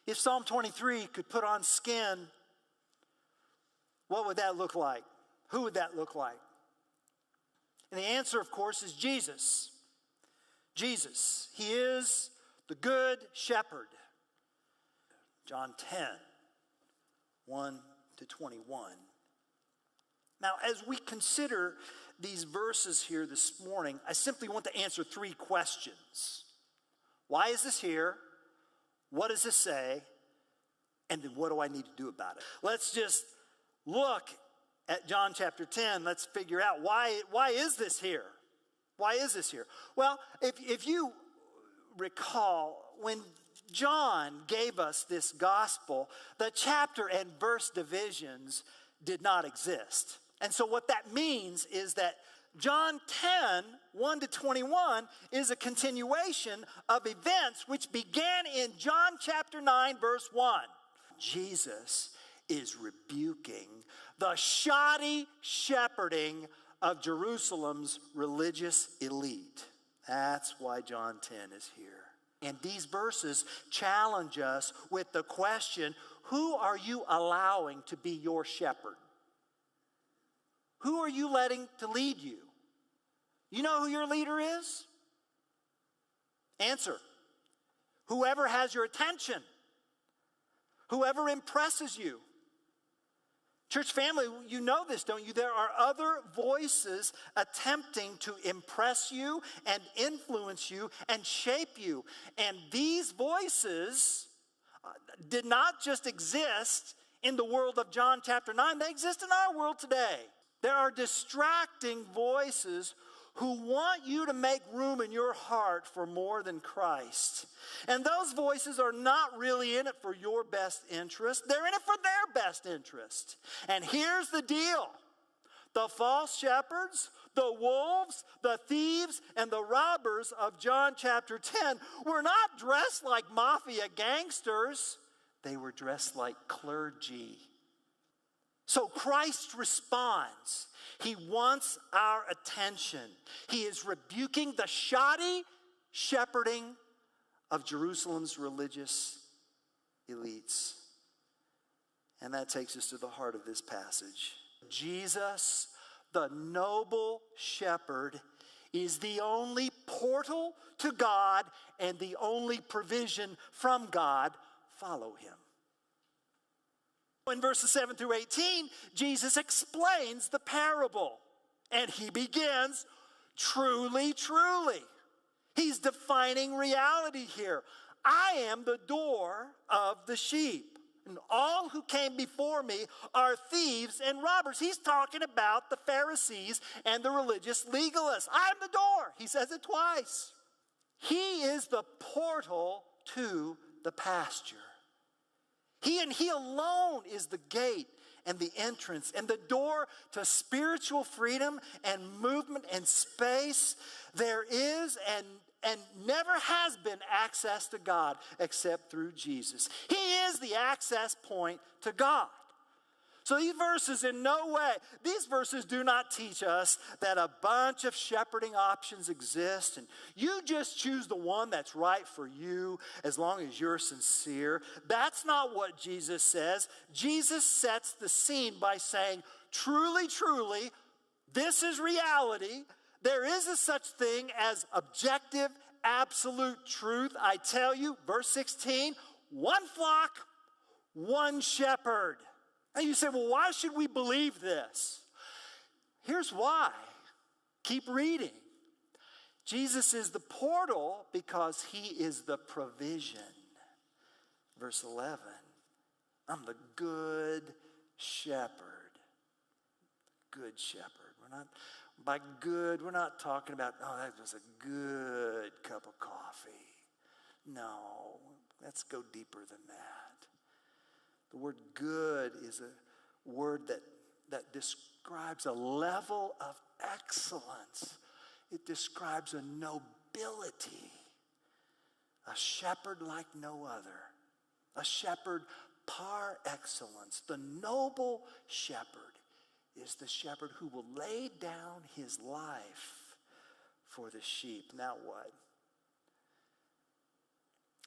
If Psalm 23 could put on skin, what would that look like? Who would that look like? And the answer, of course, is Jesus. Jesus. He is the good shepherd. John 10, 1 to 21. Now, as we consider these verses here this morning, I simply want to answer three questions. Why is this here? What does this say? And then what do I need to do about it? Let's just look at John chapter 10. Let's figure out why is this here? Why is this here? Well, if you recall, when John gave us this gospel, the chapter and verse divisions did not exist. And so what that means is that John 10, 1 to 21 is a continuation of events which began in John chapter 9, verse 1. Jesus is rebuking the shoddy shepherding of Jerusalem's religious elite. That's why John 10 is here. And these verses challenge us with the question, who are you allowing to be your shepherd? Who are you letting to lead you? You know who your leader is? Answer. Whoever has your attention. Whoever impresses you. Church family, you know this, don't you? There are other voices attempting to impress you and influence you and shape you. And these voices did not just exist in the world of John chapter 9. They exist in our world today. There are distracting voices who want you to make room in your heart for more than Christ. And those voices are not really in it for your best interest. They're in it for their best interest. And here's the deal. The false shepherds, the wolves, the thieves, and the robbers of John chapter 10 were not dressed like mafia gangsters. They were dressed like clergy. So Christ responds. He wants our attention. He is rebuking the shoddy shepherding of Jerusalem's religious elites. And that takes us to the heart of this passage. Jesus, the noble shepherd, is the only portal to God and the only provision from God. Follow him. In verses 7 through 18, Jesus explains the parable. And he begins, truly, truly. He's defining reality here. I am the door of the sheep. And all who came before me are thieves and robbers. He's talking about the Pharisees and the religious legalists. I'm the door. He says it twice. He is the portal to the pasture. He and he alone is the gate and the entrance and the door to spiritual freedom and movement and space. There is and never has been access to God except through Jesus. He is the access point to God. So these verses these verses do not teach us that a bunch of shepherding options exist and you just choose the one that's right for you as long as you're sincere. That's not what Jesus says. Jesus sets the scene by saying, truly, truly, this is reality. There is a such thing as objective, absolute truth. I tell you, verse 16, one flock, one shepherd. And you say, well, why should we believe this? Here's why. Keep reading. Jesus is the portal because he is the provision. Verse 11, I'm the good shepherd. Good shepherd. We're not talking about, oh, that was a good cup of coffee. No, let's go deeper than that. The word good is a word that describes a level of excellence. It describes a nobility. A shepherd like no other. A shepherd par excellence. The noble shepherd is the shepherd who will lay down his life for the sheep. Now what?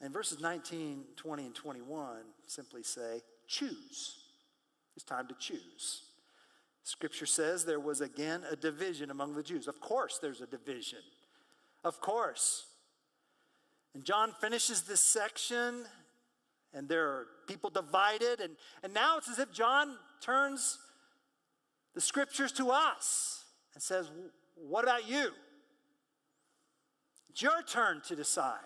And verses 19, 20, and 21 simply say, choose. It's time to choose. Scripture says there was again a division among the Jews. Of course there's a division. Of course. And John finishes this section, and there are people divided, and now it's as if John turns the Scriptures to us and says, what about you? It's your turn to decide.